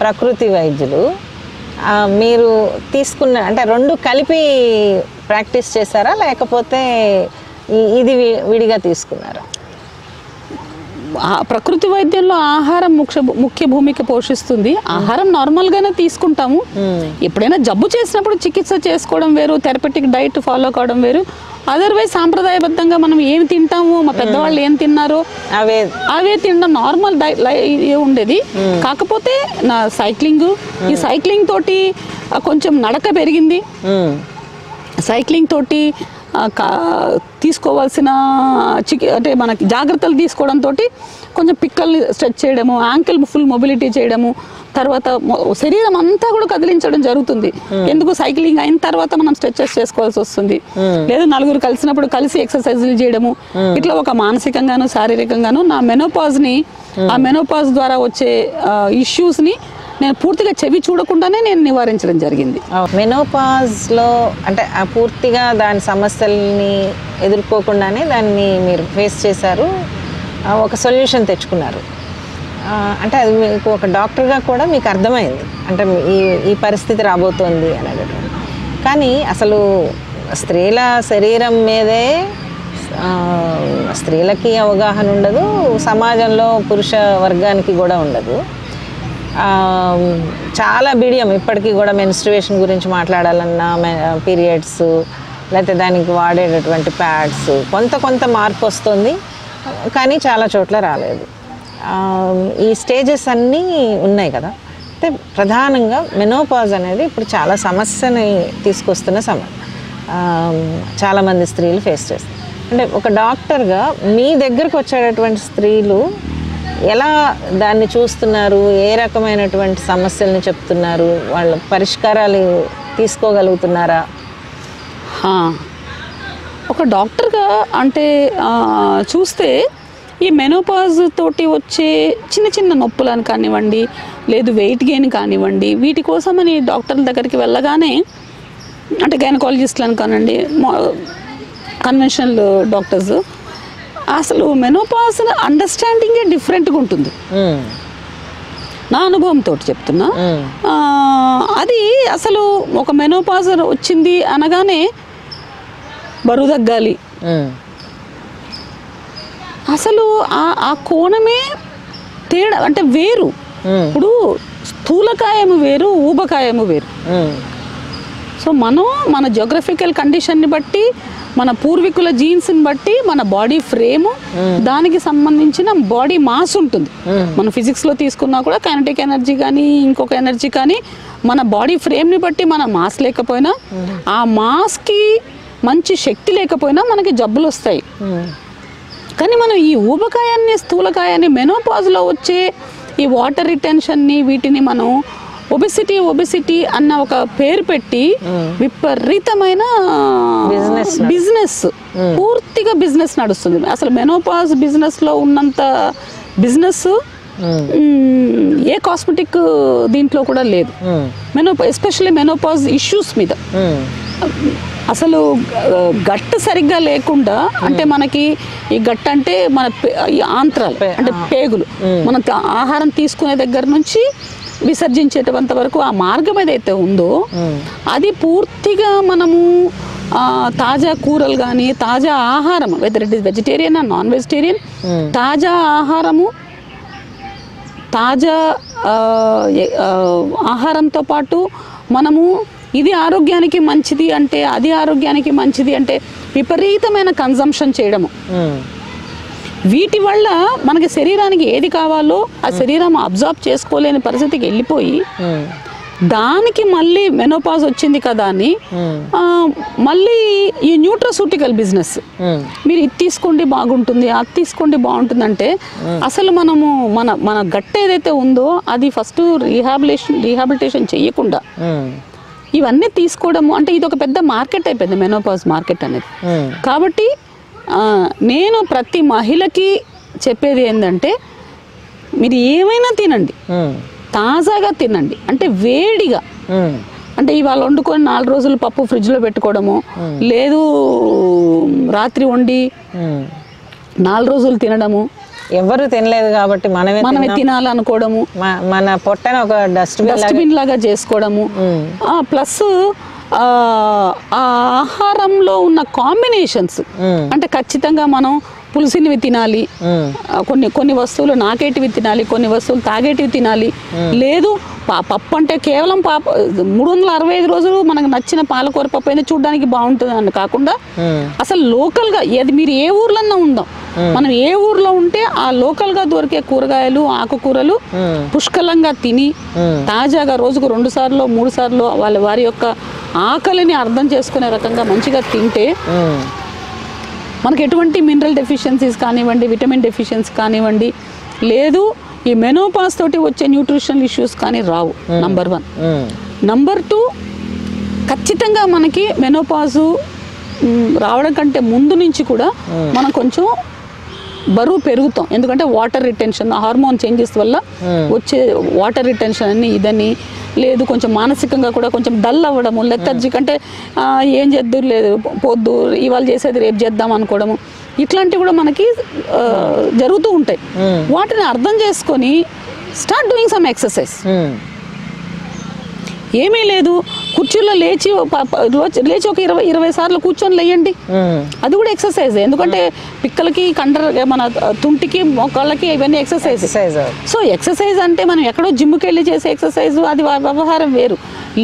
ప్రకృతి వైద్యులు మీరు తీసుకున్న అంటే రెండు కలిపి ప్రాక్టీస్ చేశారా లేకపోతే ఇది విడిగా తీసుకున్నారా? ప్రకృతి వైద్యంలో ఆహారం ముఖ్య భూమిక పోషిస్తుంది. ఆహారం నార్మల్గానే తీసుకుంటాము. ఎప్పుడైనా జబ్బు చేసినప్పుడు చికిత్స చేసుకోవడం వేరు, థెరపెటిక్ డైట్ ఫాలో కావడం వేరు. అదర్వైజ్ సాంప్రదాయబద్ధంగా మనం ఏమి తింటాము, మా పెద్దవాళ్ళు ఏం తిన్నారో అవే తినడం నార్మల్ ఉండేది. కాకపోతే నా ఈ సైక్లింగ్ తోటి కొంచెం నడక పెరిగింది. సైక్లింగ్ తోటి తీసుకోవాల్సిన అంటే మనకి జాగ్రత్తలు తీసుకోవడంతో కొంచెం పిక్కల్ని స్ట్రెచ్ చేయడము, యాంకిల్ ఫుల్ మొబిలిటీ చేయడము, తర్వాత శరీరం అంతా కూడా కదిలించడం జరుగుతుంది. ఎందుకు సైక్లింగ్ అయిన తర్వాత మనం స్ట్రెచెస్ చేసుకోవాల్సి వస్తుంది, లేదా నలుగురు కలిసినప్పుడు కలిసి ఎక్సర్సైజులు చేయడము. ఇట్లా ఒక మానసికంగాను శారీరకంగాను నా ఆ మెనోపాజ్ ద్వారా వచ్చే ఇష్యూస్ని నేను పూర్తిగా చెవి చూడకుండానే నేను నివారించడం జరిగింది. మెనోపాజ్లో అంటే పూర్తిగా దాని సమస్యల్ని ఎదుర్కోకుండానే దాన్ని మీరు ఫేస్ చేశారు, ఒక సొల్యూషన్ తెచ్చుకున్నారు. అంటే అది మీకు ఒక డాక్టర్గా కూడా మీకు అర్థమైంది, అంటే ఈ పరిస్థితి రాబోతోంది అనేది. కానీ అసలు స్త్రీల శరీరం మీదే స్త్రీలకి అవగాహన ఉండదు, సమాజంలో పురుష వర్గానికి కూడా ఉండదు. చాలా బిడియం ఇప్పటికీ కూడా మెన్స్ట్రుయేషన్ గురించి మాట్లాడాలన్నా, పీరియడ్స్ లేకపోతే దానికి వాడేటటువంటి ప్యాడ్స్ కొంత మార్పు వస్తుంది, కానీ చాలా చోట్ల రాలేదు. ఈ స్టేజెస్ అన్నీ ఉన్నాయి కదా. అయితే ప్రధానంగా మెనోపాజ్ అనేది ఇప్పుడు చాలా సమస్యని తీసుకొస్తున్న చాలామంది స్త్రీలు ఫేస్ చేస్తారు. అంటే ఒక డాక్టర్గా మీ దగ్గరకు వచ్చేటటువంటి స్త్రీలు ఎలా దాన్ని చూస్తున్నారు, ఏ రకమైనటువంటి సమస్యల్ని చెప్తున్నారు, వాళ్ళ పరిష్కారాలు తీసుకోగలుగుతున్నారా? ఒక డాక్టర్గా అంటే చూస్తే ఈ మెనోపాజ్ తోటి వచ్చే చిన్న నొప్పులను కానివ్వండి, లేదు వెయిట్ గెయిన్ కానివ్వండి, వీటి కోసమని డాక్టర్ల దగ్గరికి వెళ్ళగానే అంటే గైనకాలజిస్ట్లను కానివ్వండి, కన్వెన్షనల్ డాక్టర్స్, అసలు మెనోపాజ్ అండర్స్టాండింగే డిఫరెంట్గా ఉంటుంది. నా అనుభవంతో చెప్తున్నా. అది అసలు ఒక మెనోపాజ్ వచ్చింది అనగానే బరువు తగ్గాలి, అసలు ఆ కోణమే తేడా అంటే వేరు. ఇప్పుడు స్థూలకాయము వేరు, ఊబకాయము వేరు. సో మన జియోగ్రఫికల్ కండిషన్ని బట్టి, మన పూర్వీకుల జీన్స్ని బట్టి మన బాడీ ఫ్రేము, దానికి సంబంధించిన బాడీ మాస్ ఉంటుంది. మన ఫిజిక్స్లో తీసుకున్నా కూడా కైనెటిక్ ఎనర్జీ కానీ ఇంకొక ఎనర్జీ కానీ మన బాడీ ఫ్రేమ్ని బట్టి మన మాస్ లేకపోయినా, ఆ మాస్కి మంచి శక్తి లేకపోయినా మనకి జబ్బులు వస్తాయి. కానీ మనం ఈ ఊబకాయాన్ని, స్థూలకాయాన్ని, మెనోపాజ్లో వచ్చే ఈ వాటర్ రిటెన్షన్ని, వీటిని మనం ఒబెసిటీ అన్న ఒక పేరు పెట్టి విపరీతమైన బిజినెస్, పూర్తిగా బిజినెస్ నడుస్తుంది. అసలు మెనోపాజ్ బిజినెస్లో ఉన్నంత బిజినెస్ ఏ కాస్మెటిక్ దీంట్లో కూడా లేదు. ఎస్పెషల్లీ మెనోపాజ్ ఇష్యూస్ మీద అసలు గట్టు సరిగ్గా లేకుండా, అంటే మనకి ఈ గట్టు అంటే మన ఆంత్రాలు అంటే పేగులు, మనం ఆహారం తీసుకునే దగ్గర నుంచి విసర్జించేటంత వరకు ఆ మార్గం ఏదైతే ఉందో అది పూర్తిగా మనము తాజా కూరలు కానీ, తాజా ఆహారం, whether it is vegetarian non vegetarian, తాజా ఆహారము తాజా ఆహారంతో పాటు మనము ఇది ఆరోగ్యానికి మంచిది అంటే అది ఆరోగ్యానికి మంచిది అంటే విపరీతమైన కన్జంప్షన్ చేయడము, వీటి వల్ల మనకి శరీరానికి ఏది కావాలో ఆ శరీరం అబ్జార్బ్ చేసుకోలేని పరిస్థితికి వెళ్ళిపోయి దానికి మళ్ళీ మెనోపాజ్ వచ్చింది కదా అని మళ్ళీ ఈ న్యూట్రసూటికల్ బిజినెస్, మీరు ఇది తీసుకోండి బాగుంటుంది అది తీసుకోండి బాగుంటుంది అంటే అసలు మనము మన గట్ ఏదైతే ఉందో అది ఫస్ట్ రీహాబిలిటేషన్ చేయకుండా ఇవన్నీ తీసుకోవడము అంటే ఇది ఒక పెద్ద మార్కెట్ అయిపోయింది మెనోపాజ్ మార్కెట్ అనేది. కాబట్టి నేను ప్రతి మహిళకి చెప్పేది ఏంటంటే మీరు ఏమైనా తినండి, తాజాగా తినండి, అంటే వేడిగా, అంటే ఇవాళ వండుకొని 4 రోజులు పప్పు ఫ్రిడ్జ్లో పెట్టుకోవడము, లేదు రాత్రి వండి 4 రోజులు తినడము, ఎవరు తినలేదు కాబట్టి మనమే తినాలనుకోవడము, మన పొట్టన ఒక డస్ట్బిన్ లాగా చేసుకోవడము, ప్లస్ ఆహారంలో ఉన్న కాంబినేషన్స్ అంటే ఖచ్చితంగా మనం పులుసునివి తినాలి, కొన్ని వస్తువులు నాకేటివి తినాలి, కొన్ని వస్తువులు తాగేటివి తినాలి, లేదు పప్పు అంటే కేవలం 365 రోజులు మనకు నచ్చిన పాలకూర పప్పు అయితే చూడడానికి బాగుంటుంది అని కాకుండా అసలు లోకల్గా ఏది మీరు ఏ ఊర్లన్నా ఉందాం, మనం ఏ ఊర్లో ఉంటే ఆ లోకల్గా దొరికే కూరగాయలు ఆకుకూరలు పుష్కలంగా తిని తాజాగా రోజుకు 2 సార్లు 3 సార్లు వారి యొక్క ఆకలిని అర్థం చేసుకునే రకంగా మంచిగా తింటే మనకు ఎటువంటి మినరల్ డెఫిషియన్సీస్ కానివ్వండి, విటమిన్ డెఫిషియన్సీ కానివ్వండి, లేదు ఈ మెనోపాజ్ తోటి వచ్చే న్యూట్రిషనల్ ఇష్యూస్ కానీ రావు. నంబర్ 1. నంబర్ 2, ఖచ్చితంగా మనకి మెనోపాజు రావడం కంటే ముందు నుంచి కూడా మనం కొంచెం బరువు పెరుగుతాం, ఎందుకంటే వాటర్ రిటెన్షన్ హార్మోన్ చేంజెస్ వల్ల వచ్చే వాటర్ రిటెన్షన్ అని ఇదని, లేదు కొంచెం మానసికంగా కూడా కొంచెం డల్ అవ్వడము, లెథర్జిక్ అంటే ఏం చేద్దు లేదు పొద్దు ఇవాళ చేసేది రేపు చేద్దాం అనుకోవడము, ఇట్లాంటివి కూడా మనకి జరుగుతూ ఉంటాయి. వాటిని అర్థం చేసుకొని స్టార్ట్ డూయింగ్ సమ్ ఎక్సర్సైజ్. ఏమీ లేదు, కుర్చీలో లేచి ఒక 20 సార్లు కూర్చొని లేయండి, అది కూడా ఎక్సర్సైజ్. ఎందుకంటే పిక్కలకి మన తుంటికి మొక్కలకి ఇవన్నీ ఎక్సర్సైజ్. సో ఎక్సర్సైజ్ అంటే మనం ఎక్కడో జిమ్కి వెళ్ళి చేసే ఎక్సర్సైజ్ అది వ్యవహారం వేరు.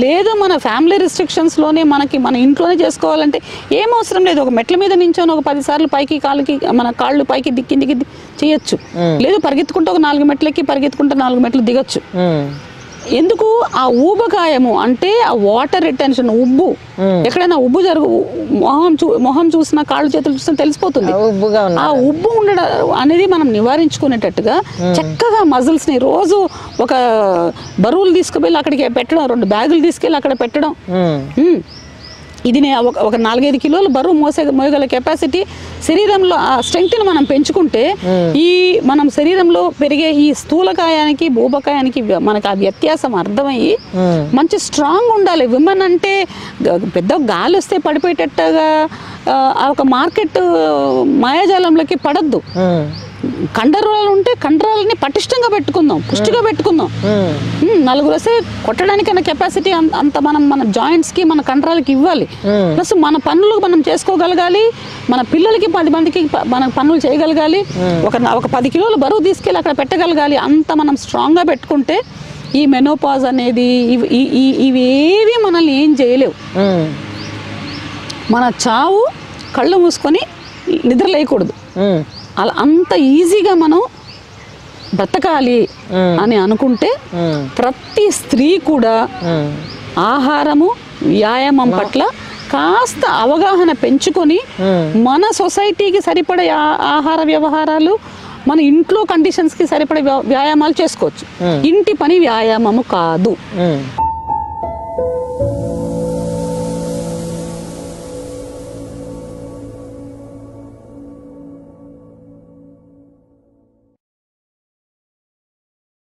లేదు మన ఫ్యామిలీ రిస్ట్రిక్షన్స్లోనే మన ఇంట్లోనే చేసుకోవాలంటే ఏం అవసరం లేదు, ఒక మెట్ల మీద నించొని ఒక 10 సార్లు పైకి మన కాళ్ళు పైకి దిక్కి చేయొచ్చు, లేదు పరిగెత్తుకుంటే ఒక 4 మెట్లకి పరిగెత్తుకుంటే 4 మెట్లు దిగొచ్చు. ఎందుకు ఆ ఊబకాయము అంటే ఆ వాటర్ రిటెన్షన్, ఉబ్బు ఎక్కడైనా ఉబ్బు మొహం చూసినా కాళ్ళు చేతులు చూసినా తెలిసిపోతుంది. ఆ ఉబ్బు ఉండడం అనేది మనం నివారించుకునేటట్టుగా చక్కగా మజిల్స్ ని రోజు ఒక బరువులు తీసుకువెళ్ళి అక్కడికి పెట్టడం, 2 బ్యాగులు తీసుకెళ్ళి అక్కడ పెట్టడం, ఇది ఒక 4-5 కిలోలు బరువు మోయగల కెపాసిటీ శరీరంలో ఆ స్ట్రెంగ్త్ని మనం పెంచుకుంటే ఈ మనం శరీరంలో పెరిగే ఈ స్థూలకాయానికి ఊబకాయానికి మనకు ఆ వ్యత్యాసం అర్థమయ్యి మంచి స్ట్రాంగ్ ఉండాలి. విమెన్ అంటే పెద్ద గాలి వస్తే పడిపోయేటట్టుగా ఒక మార్కెట్ మాయాజాలంలోకి పడద్దు. కండరాలు ఉంటే కండరాలని పటిష్టంగా పెట్టుకుందాం, పుష్టిగా పెట్టుకుందాం. 4 వస్తే కొట్టడానికైనా కెపాసిటీ అంత మన జాయింట్స్కి మన కండరాలకి ఇవ్వాలి. ప్లస్ మన పనులు మనం చేసుకోగలగాలి, మన పిల్లలకి 10 మందికి మన పనులు చేయగలగాలి, ఒక 10 కిలోల బరువు తీసుకెళ్ళి అక్కడ పెట్టగలగాలి. అంత మనం స్ట్రాంగ్గా పెట్టుకుంటే ఈ మెనోపాజ్ అనేది ఇవేవి మనల్ని ఏం చేయలేవు. మన చావు కళ్ళు మూసుకొని నిద్రలేయకూడదు, అలా అంత ఈజీగా మనం బ్రతకాలి అని అనుకుంటే ప్రతి స్త్రీ కూడా ఆహారము వ్యాయామం పట్ల కాస్త అవగాహన పెంచుకొని మన సొసైటీకి సరిపడే ఆహార వ్యవహారాలు, మన ఇంట్లో కండిషన్స్కి సరిపడే వ్యాయామాలు చేసుకోవచ్చు. ఇంటి పని వ్యాయామము కాదు.